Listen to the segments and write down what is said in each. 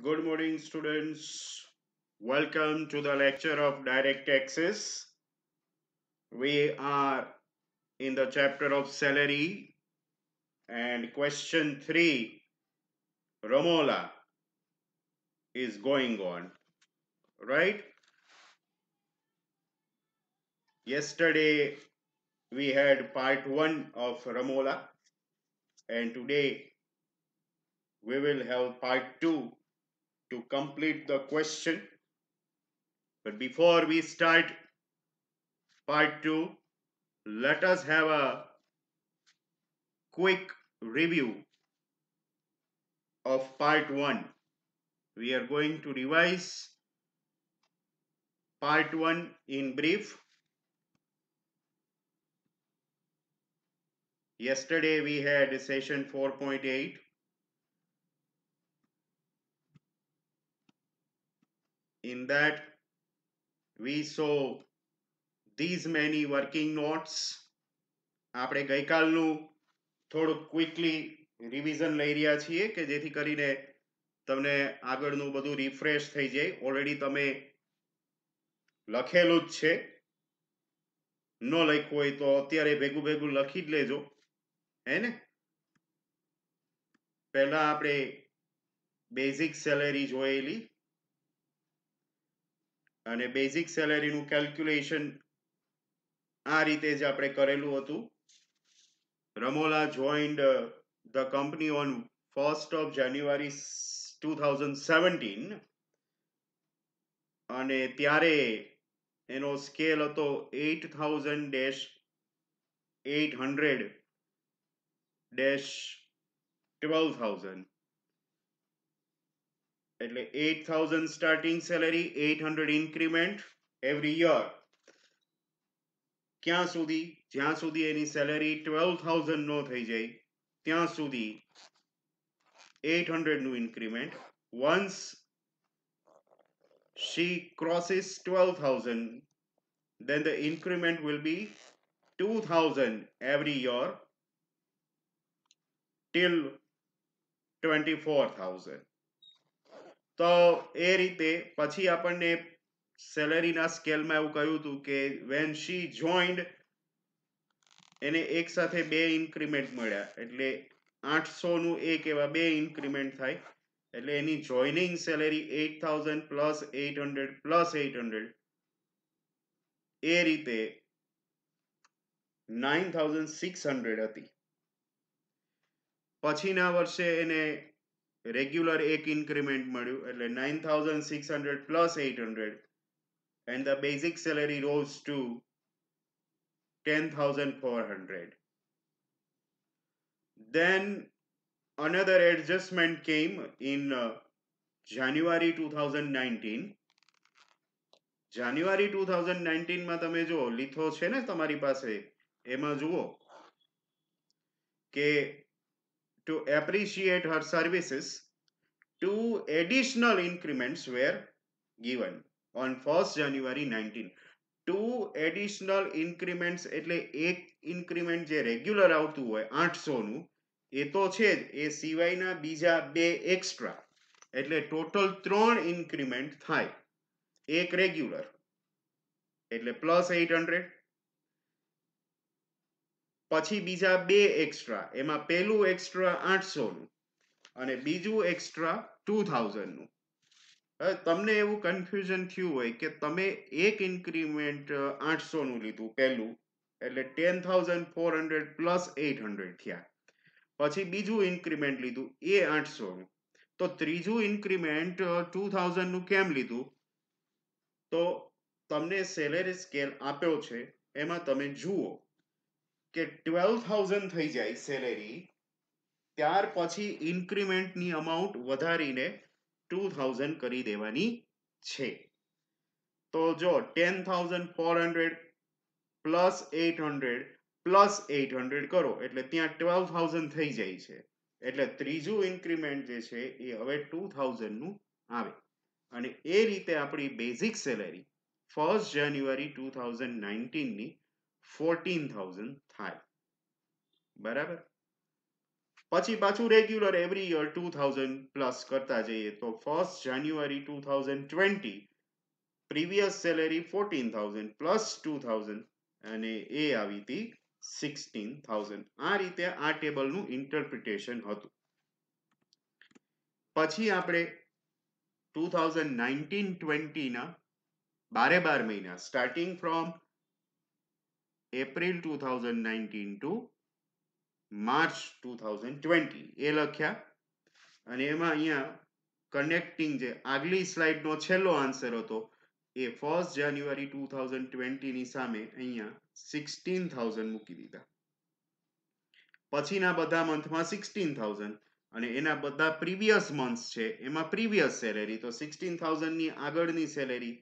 Good morning, students. Welcome to the lecture of direct taxes. We are in the chapter of salary and question 3, Romola, is going on, right? Yesterday we had part 1 of Romola, and today we will have part 2 to complete the question. But before we start part 2, let us have a quick review of part 1. We are going to revise part 1 in brief. Yesterday we had session 4.8. In that we saw these many working notes. આપણે ગઈકાલનું થોડું quickly revision લઈ રહ્યા છીએ કે જેથી કરીને તમને આગળનું બધું રિફ્રેશ થઈ જાય. ઓલરેડી તમે લખેલું જ છે, ન લખ્યું હોય તો અત્યારે ભેગું ભેગું લખી જ લેજો, હે ને? પહેલા આપણે બેઝિક સેલેરી જોયેલી અને બેઝિક સેલેરીનું કેલ્ક્યુલેશન આ રીતે જ આપણે કરેલું હતું. Ramola joined the company on 1st of January 2017 અને ત્યારે એનો સ્કેલ હતો 8,800-12,000. એટલે 8,000 starting salary, 800 increment every year. ક્યાં સુધી? જ્યાં સુધી એની સેલેરી 12,000 નો થઈ જાય ત્યાં સુધી 800 નું increment. Once she crosses 12,000, then the increment will be 2,000 every year till 24,000. તો એ રીતે પછી આપણને સેલેરીના સ્કેલમાં એવું કહ્યું હતું કે when she joined એને એક સાથે બે ઇન્ક્રીમેન્ટ મળ્યા, એટલે 800 નું એક એવા બે ઇન્ક્રીમેન્ટ થાય, એટલે એની જોઈનિંગ સેલેરી 8,000 પ્લસ 800 પ્લસ 800 એ રીતે 9,600 હતી. પછીના વર્ષે એને રેગ્યુલર એક ઇન્ક્રીમેન્ટ મળ્યું, એટલે 9,600 plus 800 and the basic salary rose to 10,400. Then another adjustment came in January 2019. જાન્યુઆરી 2019 માં તમે જો લીથો છે ને તમારી પાસે, એમાં જુઓ કે to appreciate her services, 2 additional increments were given on 1st January 19. 2 additional increments એટલે એક ઇન્ક્રીમેન્ટ જે રેગ્યુલર આવતું હોય 800 નું એ તો છે જ, એ સિવાયના બીજા બે એક્સ્ટ્રા, એટલે ટોટલ 3 ઇન્ક્રીમેન્ટ થાય. એક રેગ્યુલર એટલે પ્લસ 800, પછી બીજા બે એક્સ્ટ્રા, એમાં પહેલું એક્સ્ટ્રા 800 નું અને બીજું એક્સ્ટ્રા 2,000 નું. તમને એવું કન્ફ્યુઝન થયું હોય કે તમે એક ઇન્ક્રીમેન્ટ 800 નું લીધું પહેલું, એટલે 10,400 પ્લસ 800 થયા, પછી બીજું ઇન્ક્રીમેન્ટ લીધું એ 800 નું, તો ત્રીજું ઇન્ક્રીમેન્ટ 2,000 નું કેમ લીધું? તો તમને સેલેરી સ્કેલ આપ્યો છે, એમાં તમે જુઓ કે 12,000 થઈ જાય સેલેરી, ત્યાર પછી ઇન્ક્રીમેન્ટની અમાઉન્ટ વધારીને 2,000 કરી દેવાની છે. તો જો 10,400 પ્લસ 800 પ્લસ 800 કરો એટલે ત્યાં 12,000 થઈ જાય છે, એટલે ત્રીજું ઇન્ક્રીમેન્ટ જે છે એ હવે 2,000 નું આવે, અને એ રીતે આપણી બેઝિક સેલેરી 1st January 2019 ની 14,000 થાય. બરાબર? પછી પાછું રેગ્યુલર એવરી યર 2000 પ્લસ કરતા જઈએ તો 1st જાન્યુઆરી 2020 પ્રીવિયસ સેલેરી 14000 પ્લસ 2000 અને એ આવી હતી 16000. આ રીતે આ ટેબલનું ઇન્ટરપ્રિટેશન હતું. પછી આપણે 2019-20 ના 12 મહિના starting from April 2019 to March 2020 એ લખ્યા. અને એમાં અહીંયા કનેક્ટિંગ જે આગલી સ્લાઇડનો છેલ્લો આન્સર હતો એ 1st જાન્યુઆરી 2020 ની સામે અહીંયા 16000 મૂકી દીધા. પછીના બધા મંથમાં 16000 અને એના બધા પ્રીવિયસ મંથ્સ છે એમાં પ્રીવિયસ સેલેરી તો 16000 ની આગળની સેલેરી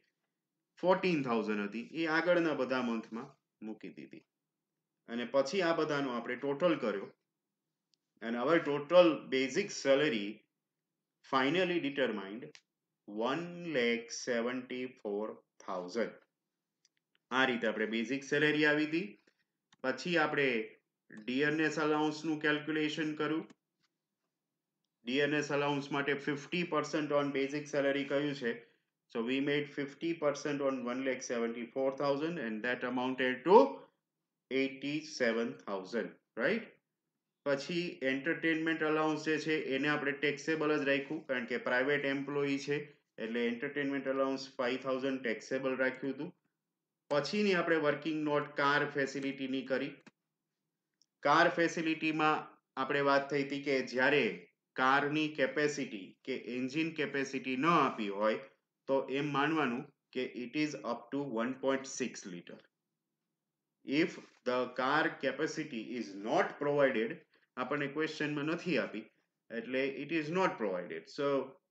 14000 હતી એ આગળના બધા મંથમાં મૂકી દીધી. અને પછી આ બધાનો આપણે ટોટલ કર્યો and our total basic salary finally determined 1,74,000. આ રીતે આપણે બેઝિક સેલેરી આવી હતી. પછી આપણે ડીએનએસ અલાઉન્સ નું કેલ્ક્યુલેશન કર્યું. ડીએનએસ અલાઉન્સ માટે 50% ઓન બેઝિક સેલેરી કહ્યું છે. So we made 50% on 1,74,000 and that amounted to 87,000, right? પછી એન્ટરટેનમેન્ટ અલાઉન્સ જે છે એને આપણે ટેક્સેબલ જ રાખ્યું કારણ કે પ્રાઇવેટ એમ્પ્લોયી છે એટલે એન્ટરટેનમેન્ટ અલાઉન્સ 5000 ટેક્સેબલ રાખ્યું હતું. પછીની આપણે વર્કિંગ નોટ કાર ફેસિલિટીની કરી. કાર ફેસિલિટીમાં આપણે વાત થઈ હતી કે જ્યારે કારની કેપેસિટી કે એન્જિન કેપેસિટી ન આપી હોય તો એમ માનવાનું કે it is up to 1.6 litre. If the car capacity is not provided, આપણને ક્વેશ્ચનમાં નથી આપી એટલે it is not provided. So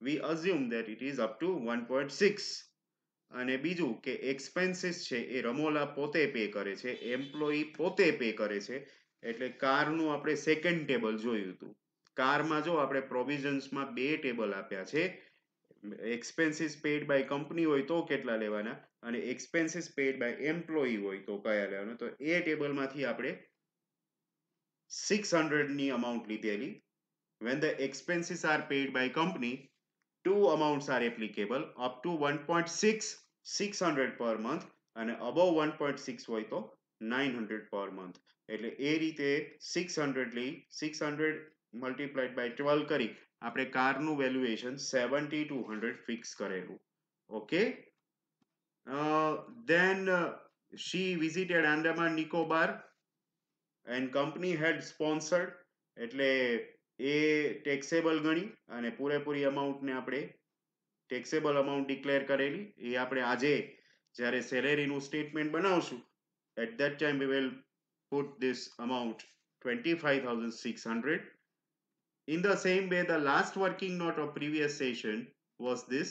we assume that it is up to 1.6. અને બીજું કે એક્સપેન્સીસ છે એ રમોલા પોતે પે કરે છે, એમ્પ્લોયી પોતે પે કરે છે. એટલે કારનું આપણે સેકન્ડ ટેબલ જોયું હતું. કારમાં જો આપણે પ્રોવિઝન્સમાં બે ટેબલ આપ્યા છે. એક્સપેન્સીસ પેડ બાય કંપની હોય તો કેટલા લેવાના અને એક્સપેન્સીસ પેડ બાય એમ્પ્લોયી હોય તો કયા લેવાના. તો એ ટેબલમાંથી આપણે 600 ની અમાઉન્ટ લીધેલી. When the expenses are paid by company, two amounts are applicable up to 1.6 600 per month અને above 1.6 હોય તો 900 per month. એટલે એ રીતે 600 લઈ 600 multiplied by 12 કરી આપણે કારનું વેલ્યુએશન 7200 ફિક્સ કરેલું. Okay. Then she visited Andaman Nicobar and company had sponsored એટલે એ ટેક્સેબલ ગણી અને પૂરેપૂરી અમાઉન્ટને આપણે ટેક્સેબલ અમાઉન્ટ ડિક્લેર કરેલી. એ આપણે આજે જ્યારે સેલેરીનું સ્ટેટમેન્ટ બનાવશું at that time we will put this amount 25,600. In the same way, the last working note of previous session was this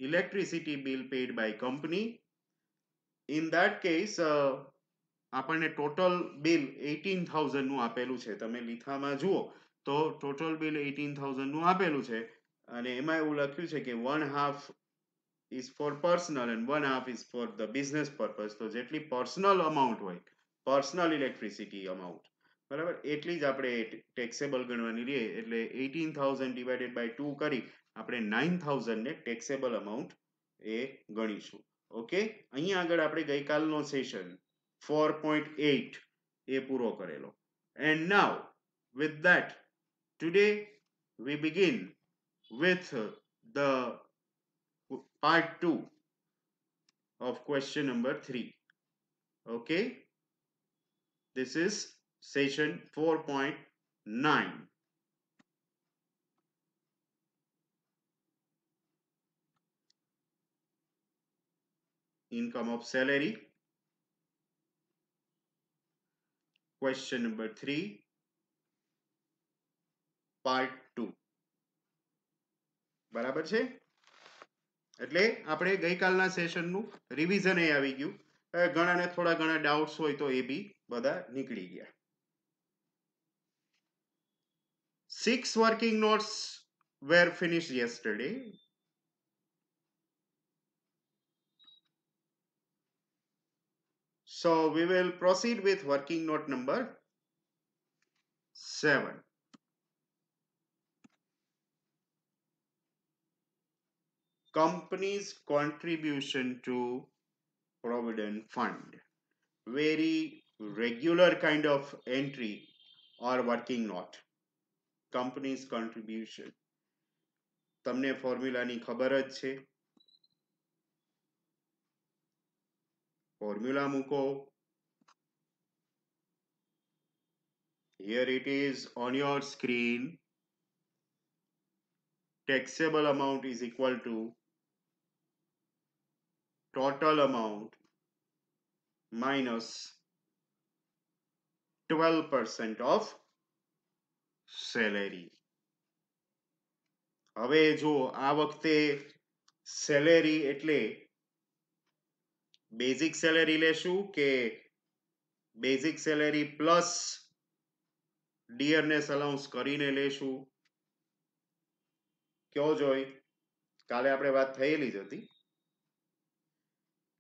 electricity bill paid by company. In that case, આપણને total bill 18,000 નું આપેલું છે. તમે લીખામાં જુઓ તો total bill 18,000 નું આપેલું છે અને એમાં એવું લખ્યું છે કે 1/2 is for personal and 1/2 is for the business purpose. તો જેટલી પર્સનલ અમાઉન્ટ હોય પર્સનલ ઇલેક્ટ્રિસિટી અમાઉન્ટ બરાબર એટલી જ આપણે ટેક્સેબલ ગણવાની રહે. એટલે 18,000 ડિવાઇડેડ બાય 2 કરી આપણે 9,000 ને ટેક્સેબલ અમાઉન્ટ એ ગણીશું. ઓકે. અહીંયા આગળ આપણે ગઈકાલનો સેશન 4.8 એ પૂરો કરેલો. And now with that today we begin with the part 2 of question number 3. Okay. This is session 4.9. Income of salary. Question number 3. Part 2. બરાબર છે. એટલે આપણે ગઈકાલના સેશનનું રિવિઝન એ આવી ગયું. ઘણાને થોડા ઘણા ડાઉટ્સ હોય તો એ બી બધા નીકળી ગયા. 6 working notes were finished yesterday. So we will proceed with working note number 7. company's contribution to provident fund. Very regular kind of entry or working note. Company's contribution. તમને ફોર્મ્યુલાની ખબર જ છે. ફોર્મ્યુલા મૂકો. Here it is on your screen. Taxable amount is equal to total amount minus 12% of salary. હવે જો આ વખતે salary એટલે બેઝિક સેલેરી લેશું કે બેઝિક સેલેરી પ્લસ ડિયરનેસ અલાઉન્સ કરીને લેશું? કયો જોઈ? કાલે આપણે વાત થયેલી જ હતી.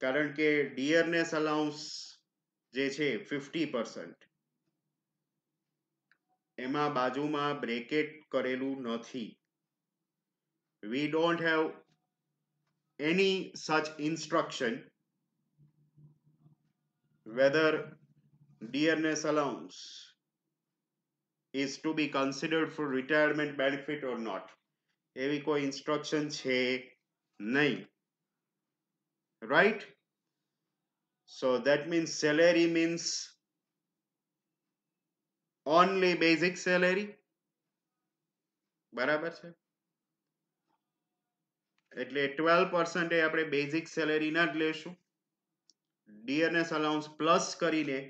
કારણ કે ડિયરનેસ અલાઉન્સ જે છે 50%, એમાં બાજુમાં બ્રેકેટ કરેલું નથી. We don't have any such instruction whether dearness allowance is to be considered for retirement benefit or not. એવી કોઈ instruction છે નહીં. Right? So that means salary means only basic salary. બરાબર છે? એટલે 12% એ આપણે બેઝિક સેલેરી ના જ લેશું. ડીએનએસ અલાઉન્સ પ્લસ કરીને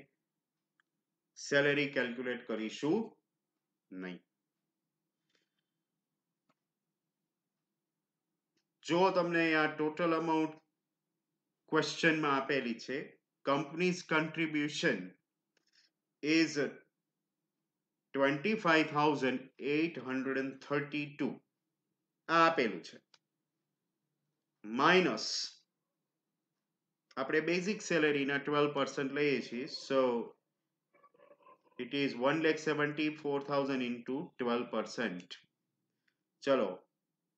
સેલેરી કેલ્ક્યુલેટ કરીશું નહીં. જો તમને આ ટોટલ અમાઉન્ટ ક્વેશ્ચનમાં આપેલી છે, કંપનીઝ કન્ટ્રીબ્યુશન is 25,832 આ આપેલું છે, માઇનસ આપણે બેઝિક સેલેરીના 12% લઈએ છીએ. સો it is 1,74,000 into 12%. ચલો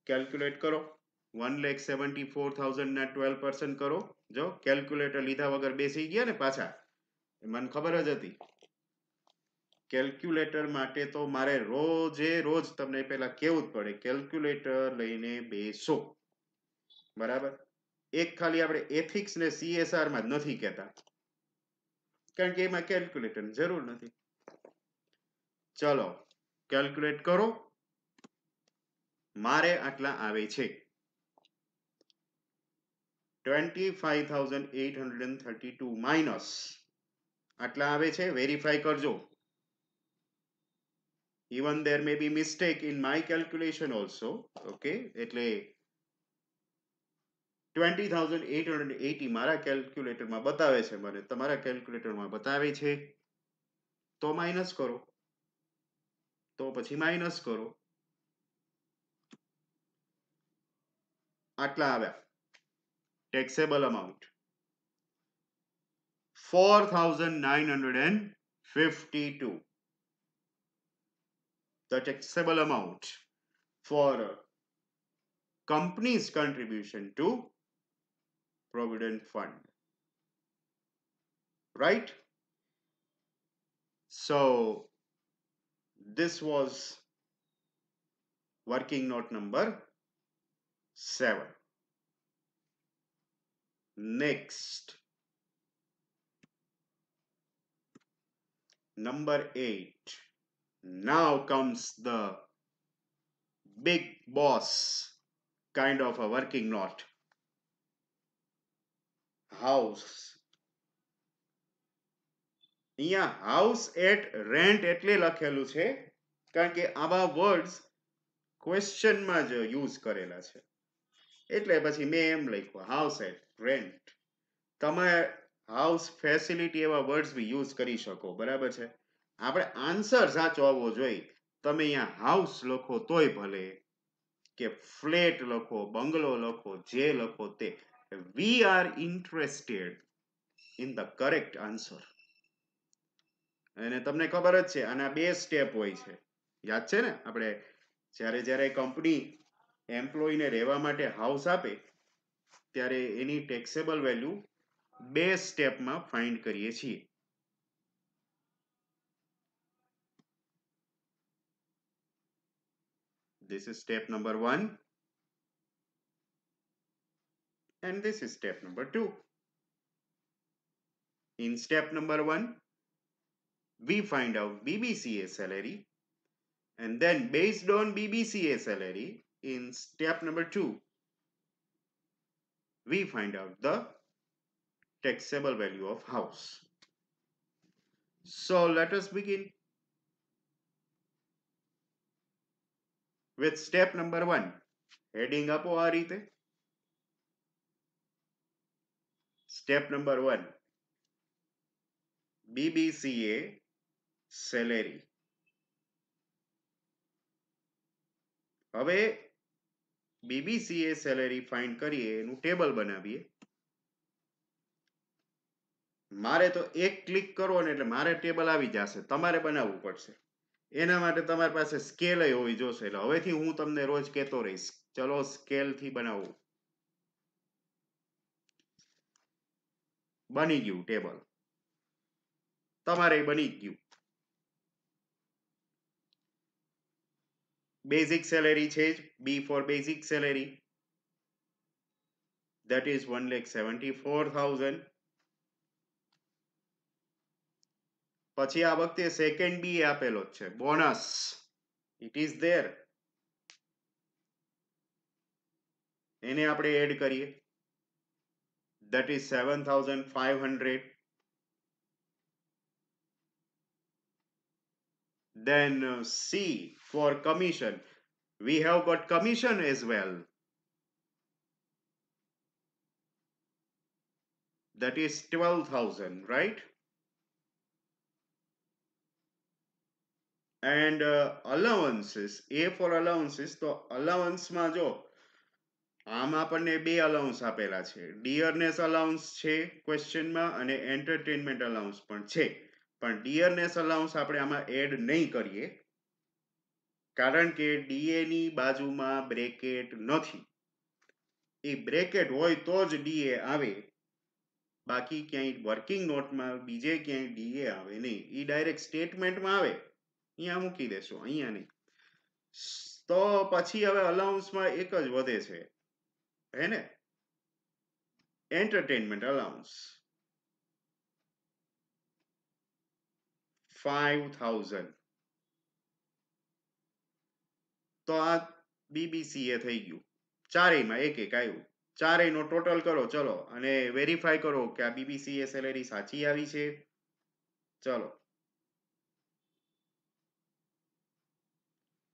કેલ્ક્યુલેટ કરો. 1,74,000 ના 12% કરો. જો કેલ્ક્યુલેટર લીધા વગર બેસી ગયા ને પાછા, મને ખબર જ હતી. કેલ્ક્યુલેટર માટે તો મારે રોજે રોજ તમને પહેલા કેવું જ પડે, કેલ્ક્યુલેટર લઈને બેસો. બરાબર? એક ખાલી આપણે એથિક્સ ને CSR માં જ નથી કહેતા, કારણ કે એમાં કેલ્ક્યુલેટરની જરૂર નથી. ચલો કેલ્ક્યુલેટ કરો. મારે આટલા આવે છે 25,832 માઇનસ આટલા આવે છે. વેરીફાઈ કરજો. even there may be mistake in my calculation also. okay, એટલે 20,880 મારા કેલ્ક્યુલેટરમાં બતાવે છે, મને તમારા કેલ્ક્યુલેટરમાં બતાવે છે. તો માઇનસ કરો, તો પછી માઇનસ કરો. આટલા આવ્યા. taxable amount 4,952. The taxable amount for company's contribution to provident fund. Right? So this was working note number 7. Next, number 8. Now comes the big boss kind of a working note. House. અહીંયા house at rent એટલે લખેલું છે કારણ કે આવા words ક્વેશ્ચનમાં જ use કરેલા છે, એટલે પછી મેં એમ લખ્યું હાઉસ એટ રેન્ટ. તમે હાઉસ ફેસિલિટી એવા વર્ડ્સ બી યુઝ કરી શકો. બરાબર છે? આપણે આન્સર સાચો આવવો જોઈએ. તમે અહીંયા હાઉસ લખો તોય ભલે, કે ફ્લેટ લખો, બંગલો લખો, જે લખો તે. We are interested in the correct answer. અને તમને ખબર જ છે આના બે સ્ટેપ હોય છે. યાદ છે ને? આપણે જ્યારે જ્યારે કંપની એમ્પ્લોયીને રહેવા માટે હાઉસ આપે ત્યારે એની ટેક્સેબલ વેલ્યુ બે સ્ટેપમાં ફાઇન્ડ કરીએ છીએ. This is step number 1 and this is step number 2. In step number 1, we find out BBCA salary, and then based on BBCA salary, in step number 2, we find out the taxable value of house. So let us begin with step number 1. Heading આપો આ રીતે. Step number 1, BBCA salary. હવે BBCA salary find કરીએ એનું table બનાવીએ. મારે તો એક ક્લિક કરો ને એટલે મારે ટેબલ આવી જશે, તમારે બનાવવું પડશે. એના માટે તમારી પાસે સ્કેલ હોવી જોશે. એટલે હવેથી હું તમને રોજ કહેતો રહીશ, ચલો સ્કેલ થી બનાવો. બની ગયું ટેબલ, તમારે બની ગયું. બેઝિક સેલેરી છે જ, B for basic salary, that is 1,74,000. પછી આ વખતે સેકન્ડ બી આપેલો છે, બોનસ, ઇટ ઇઝ ધેર, એને આપણે એડ કરીએ, that is 7,500. Then C for commission, we have got commission as well, that is 12,000, right? And allowances, A for allowances, તો allowance માં જો આમ આપણને બે અલાઉન્સ આપેલા છે, ડિયરનેસ અલાઉન્સ છે ક્વેશ્ચનમાં અને એન્ટરટેનમેન્ટ અલાઉન્સ પણ છે. પણ ડિયરનેસ અલાઉન્સ આપણે આમાં એડ નહીં કરીએ કારણ કે ડીએ ની બાજુમાં બ્રેકેટ નથી. એ બ્રેકેટ હોય તો જ ડીએ આવે, બાકી ક્યાંય વર્કિંગ નોટમાં બીજે ક્યાંય ડીએ આવે નહીં. એ ડાયરેક્ટ સ્ટેટમેન્ટમાં આવે, અહીંયા મૂકી દેશો, અહીંયા નહીં. તો પછી હવે અલાઉન્સમાં એક જ વધે છે, હે ને, એન્ટરટેનમેન્ટ અલાઉન્સ 5,000. તો આ બીબીસીએ થઈ ગયું, ચારેયમાં એક એક આવ્યું. ચારેયનો ટોટલ કરો ચલો અને વેરીફાઈ કરો કે આ બીબીસીએ સેલેરી સાચી આવી છે. ચલો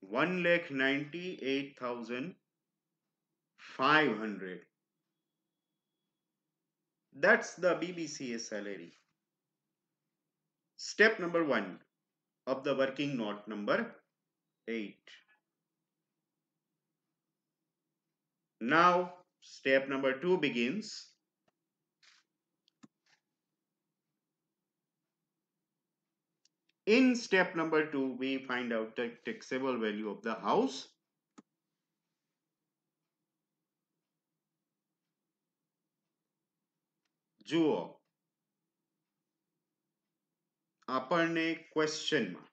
1,98,500. That's the BBCA salary. Step number 1 of the working note number 8. Now step number 2 begins. In step number 2, we find out the taxable value of the house. જુઓ, આપણને ક્વેશ્ચનમાં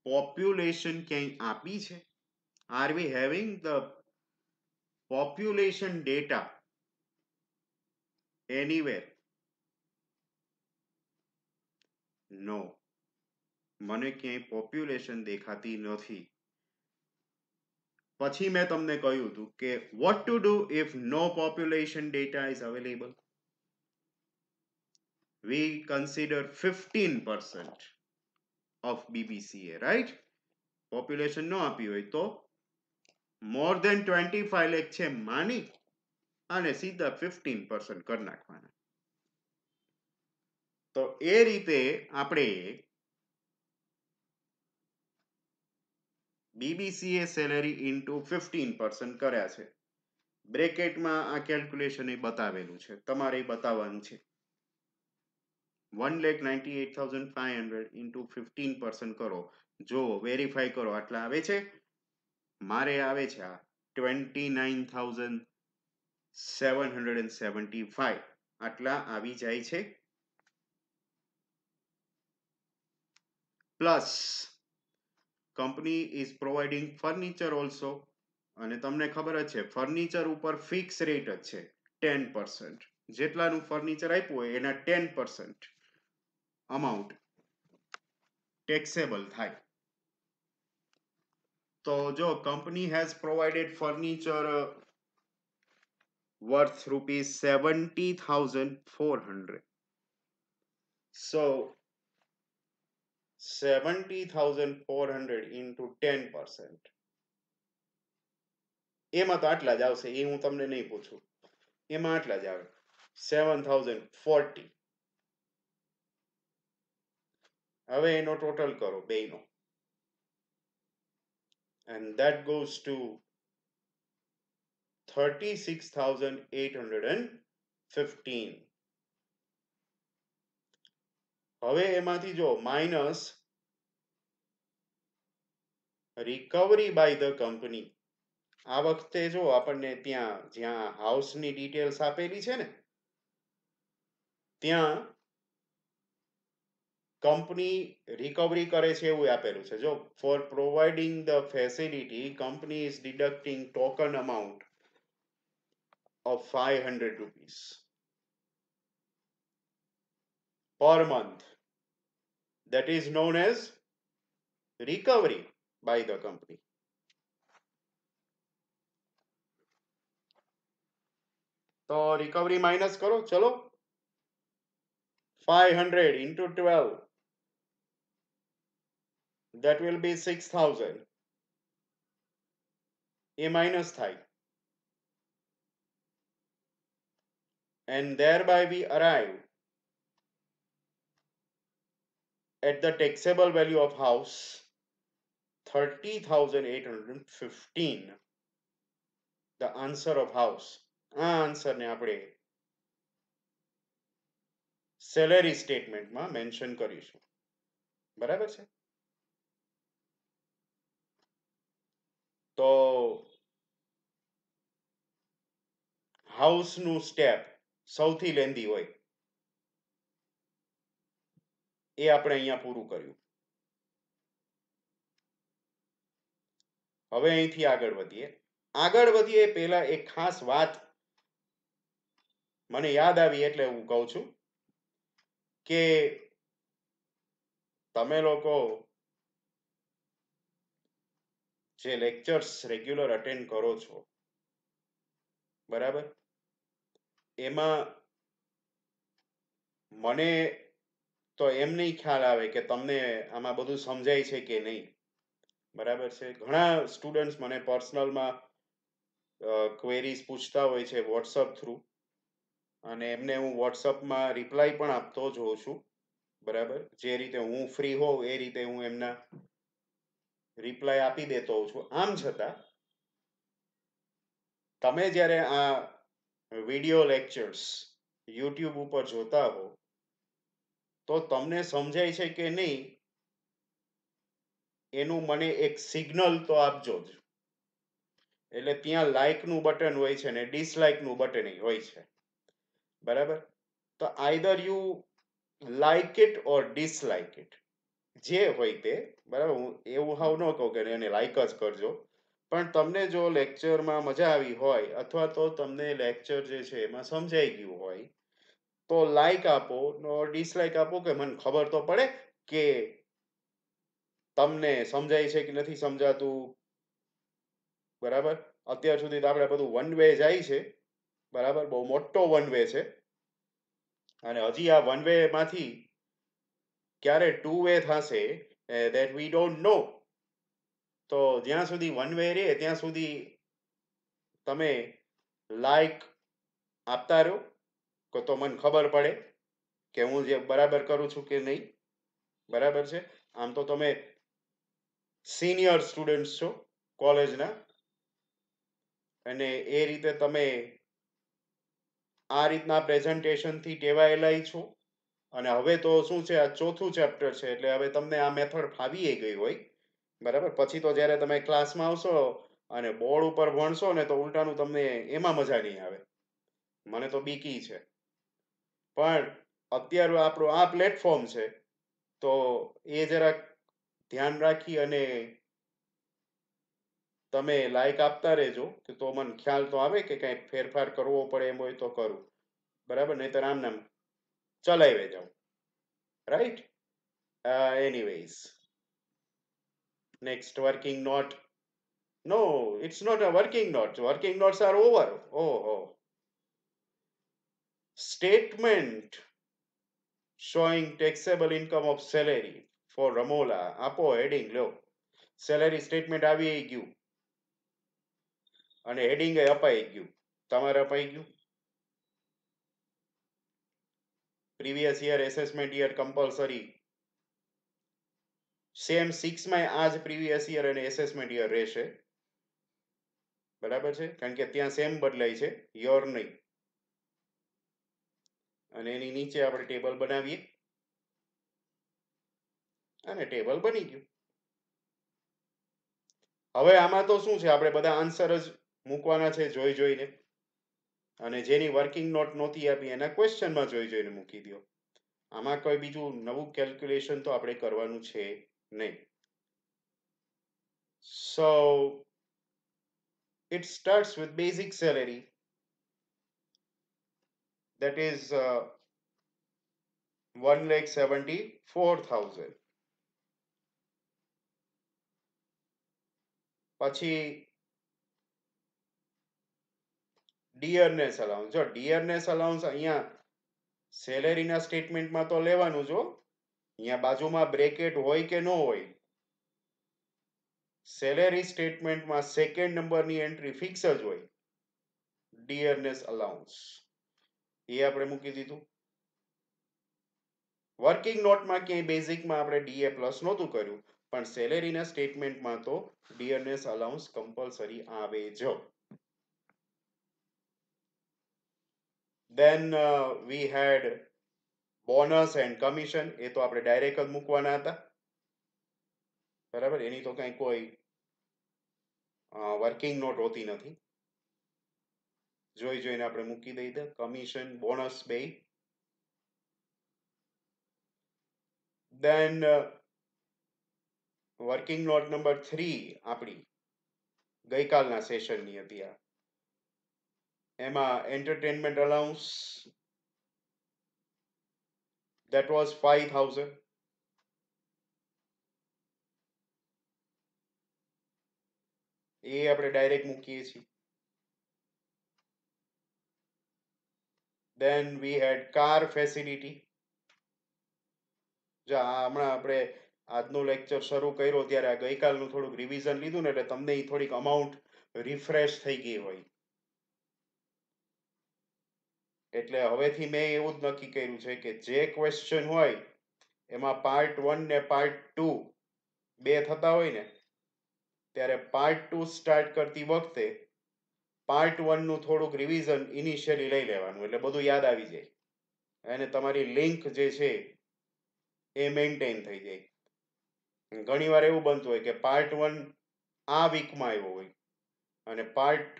પોપ્યુલેશન ક્યાંય આપી છે? Are we having the population data anywhere? No, મને ક્યાંય population દેખાતી નથી. પછી મેં તમને કહ્યું હતું કે what to do if no population data is available? We consider 15% of BBCA, right? Population no આપ્યું હોય તો more than 25 lakh છે માની અને સીધા 15% કરી નાખવાના. તો એ રીતે આપણે BBCA salary into 15% કર્યા છે. બ્રેકેટમાં આ કેલ્ક્યુલેશન એ બતાવેલું છે, તમારે બતાવવાનું છે. 1,98,500 into 15% કરો, જો વેરીફાઈ કરો, આટલા આવે છે, મારે આવે છે આ 29,775 આટલા આવી જાય છે. Plus company is providing furniture also, અને તમને ખબર જ છે ફર્નિચર ઉપર ફિક્સ રેટ જ છે 10%. જેટલાનું ફર્નિચર આપ્યું હોય એના 10% અમાઉન્ટ ટેક્સેબલ થાય. તો જો company has provided furniture worth rupees 70,400. So 70,400 into 10%. એમાં તો આટલા જ આવશે, એ હું તમને નહીં પૂછું, એમાં આટલા જ આવે 7,040. હવે એનો ટોટલ કરો બેયનો, and that goes to 36,815. હવે એમાંથી જો minus recovery by the company, આ વખતે જો આપણને ત્યાં જ્યાં હાઉસની ડિટેલ્સ આપેલી છે ને ત્યાં કંપની રિકવરી કરે છે એવું આપેલું છે. જો for providing the facility company is deducting token amount of 500 rupees per month. That is known as recovery by the company. તો રિકવરી માઇનસ કરો, ચલો 500 into 12, that will be 6,000. A minus થાય, and thereby we arrive at the taxable value of house 30,815. The answer of house. આ answer ને આપણે salary સ્ટેટમેન્ટમાં mention કરીશું. બરાબર છે? તો હાઉસનું સ્ટેપ સૌથી લેન્ધી હોય એ આપણે અહીંયા પૂરું કર્યું. હવે અહીંથી આગળ વધીએ. આગળ વધીએ પહેલા એક ખાસ વાત મને યાદ આવી એટલે હું કહું છું કે તમે લોકો જે લેક્ચર્સ રેગ્યુલર અટેન્ડ કરો છો, બરાબર, એમાં મને તો એમ નહીં ખ્યાલ આવે કે તમને આમાં બધું સમજાય છે કે નહીં. બરાબર છે? ઘણા સ્ટુડન્ટ્સ મને પર્સનલમાં ક્વેરીઝ પૂછતા હોય છે વોટ્સઅપ થ્રુ, અને એમને હું વોટ્સઅપમાં રિપ્લાય પણ આપતો જ હોઉં છું. બરાબર, જે રીતે હું ફ્રી હોઉં એ રીતે હું એમના રિપ્લાય આપી દેતો હોઉં છું. આમ છતાં તમે જ્યારે આ વિડિયો લેક્ચર્સ યુટ્યુબ ઉપર જોતા હો તો તમને સમજાય છે કે નહીં એનું મને એક સિગ્નલ તો આપજો જ. એટલે ત્યાં લાઇકનું બટન હોય છે ને ડિસલાઇકનું બટન હોય છે. બરાબર, તો either you like it or dislike it, જે હોય તે. બરાબર, હું એવું હાવ ન કહું કે એને લાઇક જ કરજો, પણ તમને જો લેક્ચરમાં મજા આવી હોય અથવા તો તમને લેક્ચર જે છે એમાં સમજાઈ ગયું હોય તો લાઇક આપો, ડિસલાઇક આપો, કે મને ખબર તો પડે કે તમને સમજાય છે કે નથી સમજાતું. બરાબર, અત્યાર સુધી તો આપણે બધું વન વે જાય છે. બરાબર, બહુ મોટો વન વે છે, અને હજી આ વન વે માંથી ક્યારે ટુ વે થશે that we don't know. તો જ્યાં સુધી વન વે રહે ત્યાં સુધી તમે લાઈક આપતા રહો, તો મને ખબર પડે કે હું જે બરાબર કરું છું કે નહીં. બરાબર છે? આમ તો તમે સિનિયર સ્ટુડન્ટ છો કોલેજના, અને એ રીતે તમે આ રીતના પ્રેઝન્ટેશનથી ટેવાયેલા છો. અને હવે તો શું છે, આ ચોથું ચેપ્ટર છે એટલે હવે તમને આ મેથડ ફાવી ગઈ હોય. બરાબર, પછી તો જ્યારે તમે ક્લાસમાં આવશો અને બોર્ડ ઉપર ભણશો ને તો ઉલટાનું તમને એમાં મજા નહીં આવે. મને તો બીકી છે. પણ અત્યારે આપણું આ પ્લેટફોર્મ છે તો એ જરાક ધ્યાન રાખી અને તમે લાઈક આપતા રહેજો કે તો મને ખ્યાલ તો આવે કે કંઈ ફેરફાર કરવો પડે એમ હોય તો કરું. બરાબર, નહીં તો આમ નામ ચલાવી જાઉં. Right? Anyways, next working note. No, it's not a working note. Working notes are over. Oh. Statement showing taxable income of salary for Ramola. આપો heading લો. Salary statement આવી ગયું અને heading એ અપાઈ ગયું. તમારે અપાઈ ગયું? Previous year assessment year compulsory. Same 6 માં આ જ પ્રીવિયસ યર અને એસેસમેન્ટ યર રહેશે. બરાબર છે, કારણ કે ત્યાં સેમ બદલાય છે, યોર નહીં. અને એની નીચે આપણે ટેબલ બનાવીએ અને ટેબલ બની ગયું. હવે આમાં તો શું છે, આપણે બધા આન્સર જ મૂકવાના છે જોઈને, અને જેની વર્કિંગ નોટ નહોતી આપી એના ક્વેશ્ચનમાં જોઈને મૂકી દો. આમાં કોઈ બીજું નવું કેલ્ક્યુલેશન તો આપણે કરવાનું છે નહીં. So it starts with basic salary, that is 1,74,000. પછી ડિયરનેસ અલાઉન્સ. જો ડિયરનેસ અલાઉન્સ અહીંયા સેલેરીના સ્ટેટમેન્ટમાં તો લેવાનું જો, અહીંયા બાજુમાં બ્રેકેટ હોય કે ન હોય. સેલેરી સ્ટેટમેન્ટમાં સેકન્ડ નંબરની એન્ટ્રી ફિક્સ જ હોય, ડિયરનેસ અલાઉન્સ. એ આપણે મૂકી દીધું. વર્કિંગ નોટમાં ક્યાંય બેઝિકમાં આપણે ડીએ પ્લસ નહોતું કર્યું, પણ સેલેરીના સ્ટેટમેન્ટમાં તો ડિયરનેસ અલાઉન્સ કમ્પલસરી આવે જ. Then we had bonus and commission. એ તો આપણે ડાયરેક્ટ જ મૂકવાના હતા. બરાબર, એની તો કઈ કોઈ વર્કિંગ નોટ હોતી નથી. જોઈને આપણે મૂકી દઈએ. કમિશન બોનસ બે. Then વર્કિંગ નોટ નંબર 3 આપણી ગઈકાલના સેશનની હતી આ. એમાં એન્ટરટેનમેન્ટ અલાઉન્સ, that was 5,000. એ આપણે ડાયરેક્ટ મૂકીએ છીએ. Then we had car facility. હમણાં આપણે આજનો લેક્ચર શરૂ કર્યો ત્યારે આ ગઈકાલનું થોડુંક રિવિઝન લીધું ને, એટલે તમને એ થોડીક અમાઉન્ટ રિફ્રેશ થઈ ગઈ હોય. એટલે હવેથી મેં એવું જ નક્કી કર્યું છે કે જે ક્વેશ્ચન હોય એમાં પાર્ટ 1 ને પાર્ટ 2 બે થતા હોય ને, ત્યારે પાર્ટ 2 સ્ટાર્ટ કરતી વખતે પાર્ટ 1 નું થોડુંક રિવિઝન ઇનિશિયલી લઈ લેવાનું, એટલે બધું યાદ આવી જાય અને તમારી લિંક જે છે એ મેન્ટેન થઈ જાય. ઘણીવાર એવું બનતું હોય કે પાર્ટ 1 આ વીકમાં આવ્યો હોય અને પાર્ટ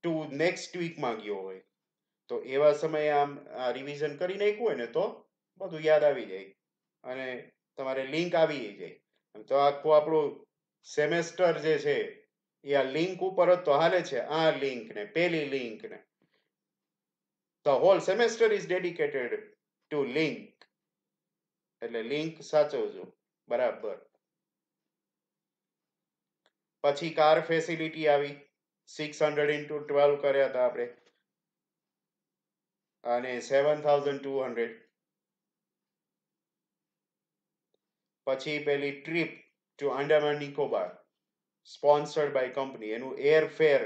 2 નેક્સ્ટ વીકમાં ગયો હોય, તો એવા સમયે આમ રિવિઝન કરી નાખ્યું હોય ને તો બધું યાદ આવી જાય અને તમારે લિંક આવી જાય. તો આખું આપણું સેમેસ્ટર જે છે એ આ લિંક ઉપર જ તો હાલે છે. આ લિંક ને પેલી લિંક ને, the whole semester is dedicated to link. એટલે લિંક સાચવજો બરાબર. પછી કાર ફેસિલિટી આવી, 600 into 12 કર્યા હતા આપણે, અને 7,200. પછી પેલી trip to Andaman Nicobar sponsored by company, એનું એર ફેર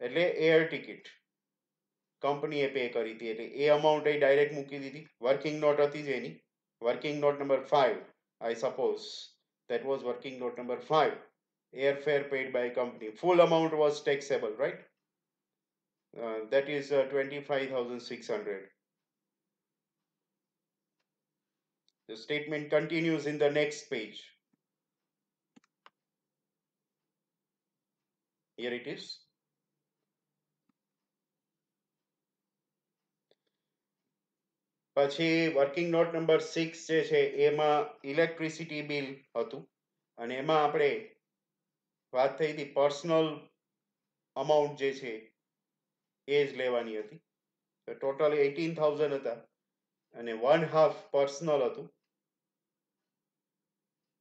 એટલે એર ટિકિટ કંપનીએ પે કરી હતી, એટલે એ અમાઉન્ટ એ ડાયરેક્ટ મૂકી દીધી. વર્કિંગ નોટ હતી જ એની, working note number 5, I suppose that was working note number 5. Airfare paid by company, full amount was taxable, right? That is 25,600. The statement continues in the next page. here it is. પછી working note number 6 જે છે એમાં electricity bill હતું અને એમાં આપણે વાત થઈ હતી પર્સનલ અમાઉન્ટ જે છે એ જ લેવાની હતી. તો ટોટલ 18,000 હતા અને 1/2 પર્સનલ હતું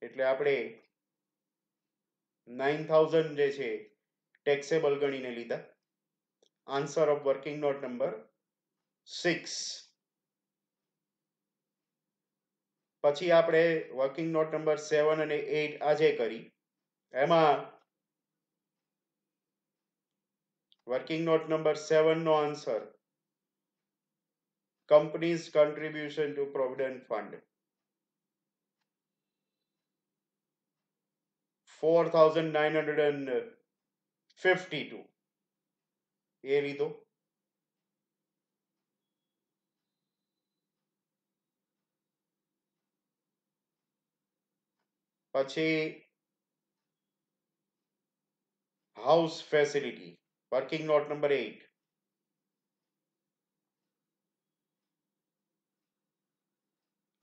એટલે આપણે 9,000 જે છે ટેક્સેબલ ગણીને લીધા. Answer of working note number 6. પછી આપણે વર્કિંગ નોટ નંબર 7 અને 8 આજે કરી. એમાં વર્કિંગ નોટ નંબર 7 નો answer companies contribution to provident fund 4,952 એ લીધો. પછી house facility working note number 8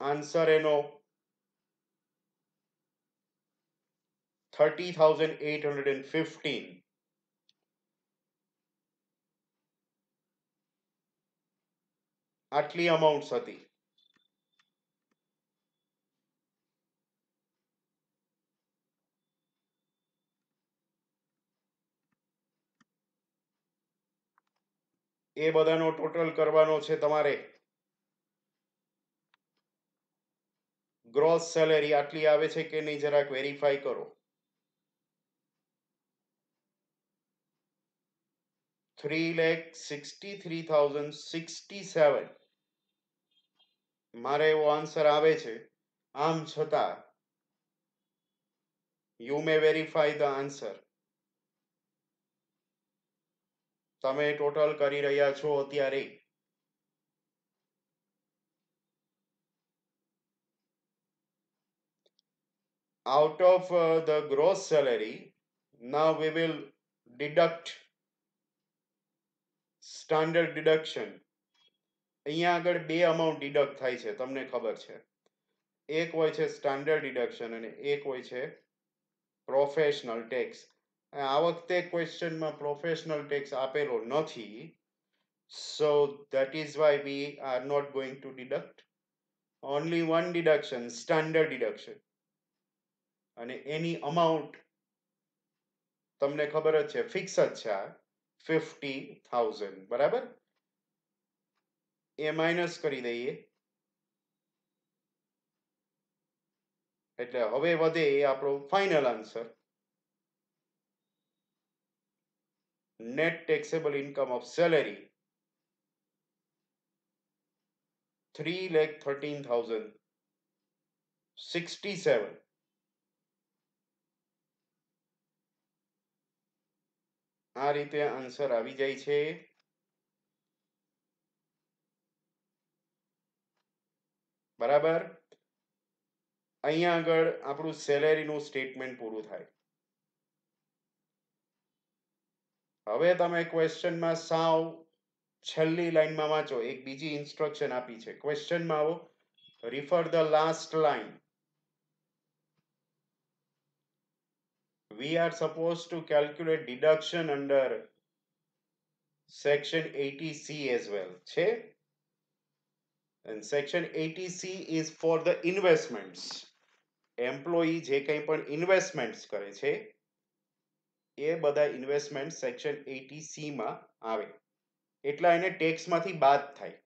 answer એનો 30,815 આટલી અમાઉન્ટ્સ હતી. એ બધાનો ટોટલ કરવાનો છે તમારે. ગ્રોસ સેલેરી આટલી આવે છે કે નહીં જરાક વેરીફાઈ કરો. 3,63,067 મારે એવો આન્સર આવે છે. આમ છતાં you may verify the answer. તમે ટોટલ કરી રહ્યા છો અત્યારે. Out of the gross salary, now we will deduct standard deduction. અહીંયા આગળ બે અમાઉન્ટ ડિડક્ટ થાય છે તમને ખબર છે. એક હોય છે સ્ટાન્ડર્ડ ડિડક્શન અને એક હોય છે પ્રોફેશનલ ટેક્સ. આ વખતે ક્વેશ્ચનમાં પ્રોફેશનલ ટેક્સ આપેલો નથી. So that is why we are not going to deduct. Only one deduction, standard deduction. અને એની અમાઉન્ટ તમને ખબર જ છે ફિક્સ જ છે આ 50,000 બરાબર. એ માઇનસ કરી દઈએ એટલે હવે વધે એ આપણો final answer. Net taxable income of salary 3,13,067. આ રીતે આન્સર આવી જાય છે. બરાબર. અહીંયા આગળ આપણું સેલેરીનું સ્ટેટમેન્ટ પૂરું થાય. હવે તમે ક્વેશ્ચનમાં સાવ છેલ્લી લાઈનમાં વાંચો. એક બીજી ઇન્સ્ટ્રક્શન આપી છે. ક્વેશ્ચનમાં આવો refer the last line. We are supposed to calculate deduction under section 80C as well. છે? And section 80C is for the investments. Employee જે કંઈ પણ ઇન્વેસ્ટમેન્ટ્સ કરે છે એ બધા ઇન્વેસ્ટમેન્ટ સેક્શન 80C માં આવે. એટલા એને ટેક્સમાંથી બાદ થાય.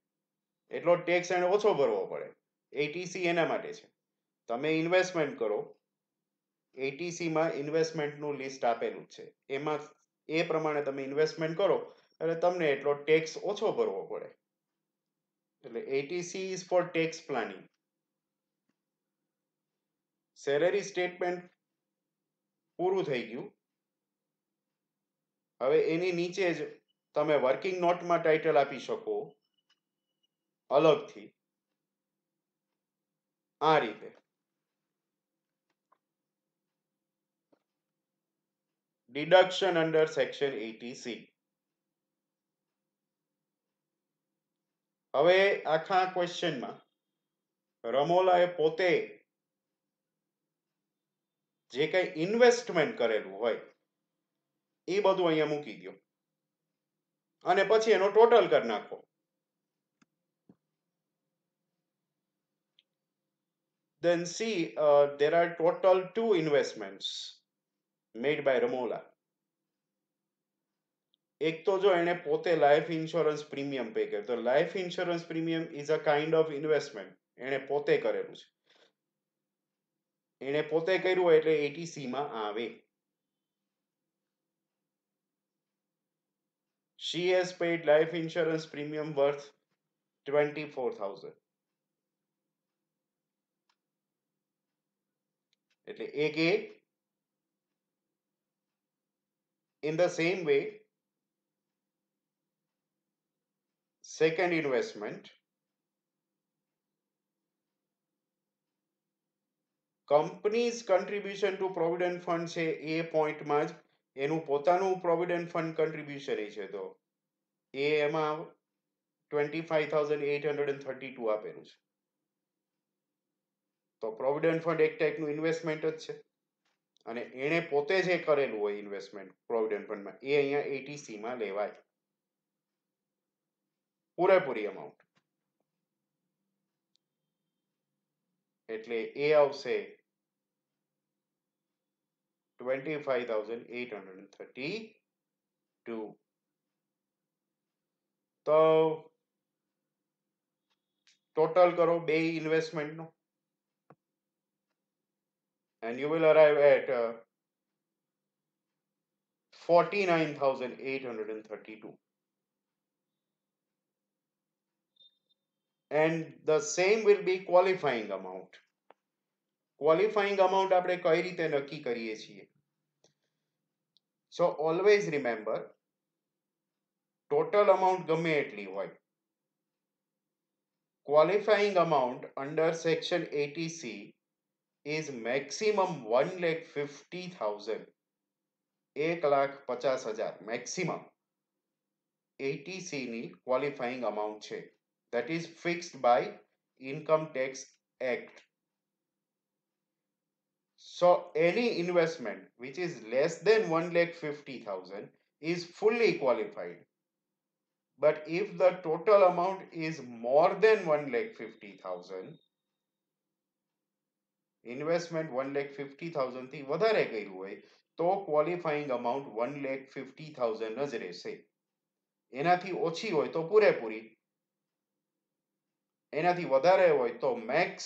એટલો ટેક્સ એને ઓછો ભરવો પડે. 80C એના માટે છે. તમે ઇન્વેસ્ટમેન્ટ કરો 80C માં ઇન્વેસ્ટમેન્ટનું લિસ્ટ આપેલું છે. એમાં એ પ્રમાણે તમે ઇન્વેસ્ટમેન્ટ કરો એટલે તમને એટલો ટેક્સ ઓછો ભરવો પડે. એટલે 80C is for tax planning. Salary statement પૂરું થઈ ગયું. હવે એની નીચે જ તમે વર્કિંગ નોટમાં ટાઇટલ આપી શકો અલગથી આ રીતે. deduction under section 80C. હવે આખા ક્વેશ્ચનમાં રમોલાએ પોતે જે કઈ ઇન્વેસ્ટમેન્ટ કરેલું હોય એ બધું અહીંયા મૂકી દો અને પછી એનો ટોટલ કરી નાખો. Then see, there are total 2 investments made by Ramola. એક તો જો એને પોતે લાઈફ ઇન્સ્યોરન્સ પ્રીમિયમ પે કર્યું, તો life insurance premium is a kind of investment. એને પોતે કરેલું છે, એને પોતે કર્યું હોય એટલે 80C માં આવે. She has paid life insurance premium worth 24,000. એટલે એક એ. In the same way, second investment, company's contribution to provident fund છે એ પોઈન્ટમાં જ એનું પોતાનું પ્રોવિડન્ટ ફંડ કન્ટ્રીબ્યુશન છે, તો એ એમાં 25,832 આપેલું છે. તો પ્રોવિડન્ટ ફંડ એક ટાઈપનું ઇન્વેસ્ટમેન્ટ જ છે અને એણે પોતે જે કરેલું હોય ઇન્વેસ્ટમેન્ટ પ્રોવિડન્ટ ફંડમાં એ અહીંયા 80C માં લેવાય પૂરેપૂરી અમાઉન્ટ. એટલે એ આવશે 25,832. તો ટોટલ કરો બે ઇન્વેસ્ટમેન્ટ નો and you will arrive at 49,832. And the same will be qualifying amount. Qualifying amount આપણે કઈ રીતે નક્કી કરીએ છીએ? So always remember, total amount ગમે એટલી હોય, qualifying amount under section 80C is maximum 1,50,000. 1,50,000 maximum 80C ની qualifying amount છે. That is fixed by Income Tax Act. So any investment which is less than 1,50,000 is fully qualified. But if the total amount is more than 1,50,000, investment 1,50,000 થી વધારે કર્યું હોય તો qualifying amount 1,50,000 જ રહેશે. એનાથી ઓછી હોય તો પૂરેપૂરી, એનાથી વધારે હોય તો મેક્સ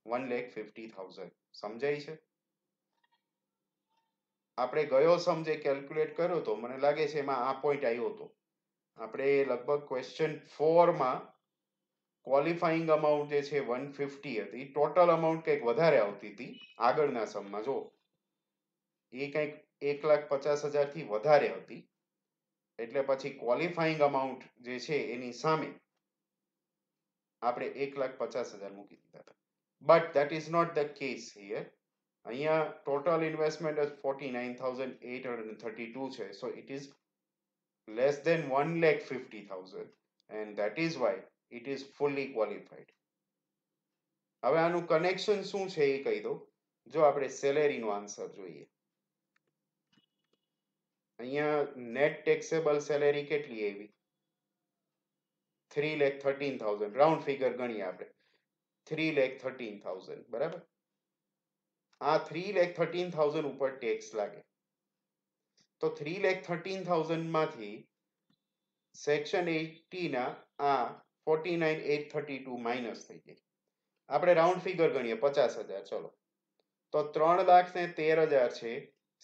1,50,000. સમજાય છે? આપણે ગયો સમજે કેલ્ક્યુલેટ કર્યો તો મને લાગે છે એમાં આ પોઈન્ટ આવ્યો હતો. આપણે લગભગ ક્વેશ્ચન 4 માં ક્વોલિફાઈંગ અમાઉન્ટ જે છે 150 હતી, ટોટલ અમાઉન્ટ કંઈક વધારે આવતી હતી આગળના સમમાં. જો એ કંઈક 1,50,000 થી વધારે હતી એટલે પછી ક્વોલિફાઈંગ અમાઉન્ટ જે છે એની સામે આપણે 1,50,000 મૂકી દીધા હતા. But that is not the case here. અહીંયા ટોટલ ઇન્વેસ્ટમેન્ટ 49,832 છે. So it is less than 1,50,000 and that is why it is fully qualified. હવે આનું કનેક્શન શું છે એ કહી દો. જો આપણે સેલેરીનો આન્સર જોઈએ, અહીંયા નેટ ટેક્સેબલ સેલેરી કેટલી આવી? 3,13,000. રાઉન્ડ ફિગર ગણીએ આપણે, 3,13,000. બરાબર? આ 3,13,000 ઉપર ટેક્સ લાગે તો 3,13,000 માંથી સેક્શન 80 ના આ 49,832 માઇનસ થઈ જાય. આપણે રાઉન્ડ ફિગર ગણીએ 50,000. ચલો, તો 3,13,000 છે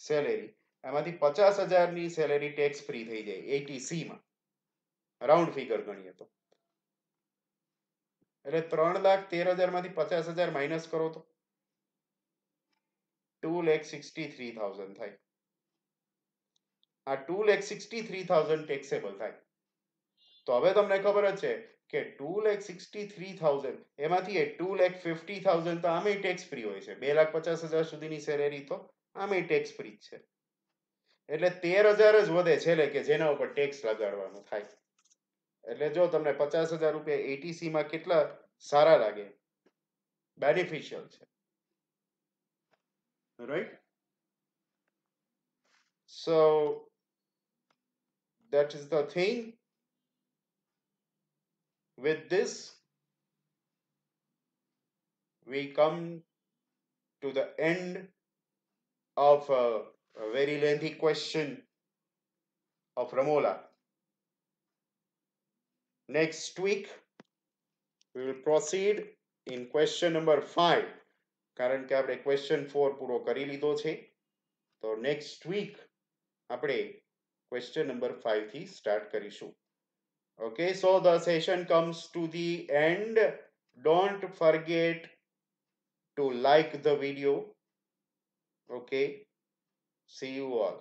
સેલેરી, એમાંથી 50,000 ની સેલેરી ટેક્સ ફ્રી થઈ જાય 80C માં. રાઉન્ડ ફિગર ગણીએ તો એટલે 3,13,000 માંથી 50,000 માઇનસ કરો તો 2,63,000 થાય. આ 2,63,000 ટેક્સેબલ થાય. તો હવે તમને ખબર જ છે કે 2,63,000 એમાંથી 2,50,000 તો આમે ટેક્સ ફ્રી હોય છે. 2,50,000 સુધીની સેલેરી તો આમે ટેક્સ ફ્રી છે. એટલે 13,000 જ વધે છેલ્લે કે જેના ઉપર ટેક્સ લગાડવાનો થાય. એટલે જો તમને 50,000 રૂપિયા એટીસી માં કેટલા સારા લાગે, બેનિફિશિયલ છે, right? So that is the thing. With this, we come to the end of a very lengthy question of Ramola. Next week, we will proceed in question number 5. કારણ કે આપણે question 4 પૂરો કરી લીધો છે. તો next week આપણે question number 5 થી start કરીશું. Okay, so the session comes to the end. Don't forget to like the video. Okay, see you all.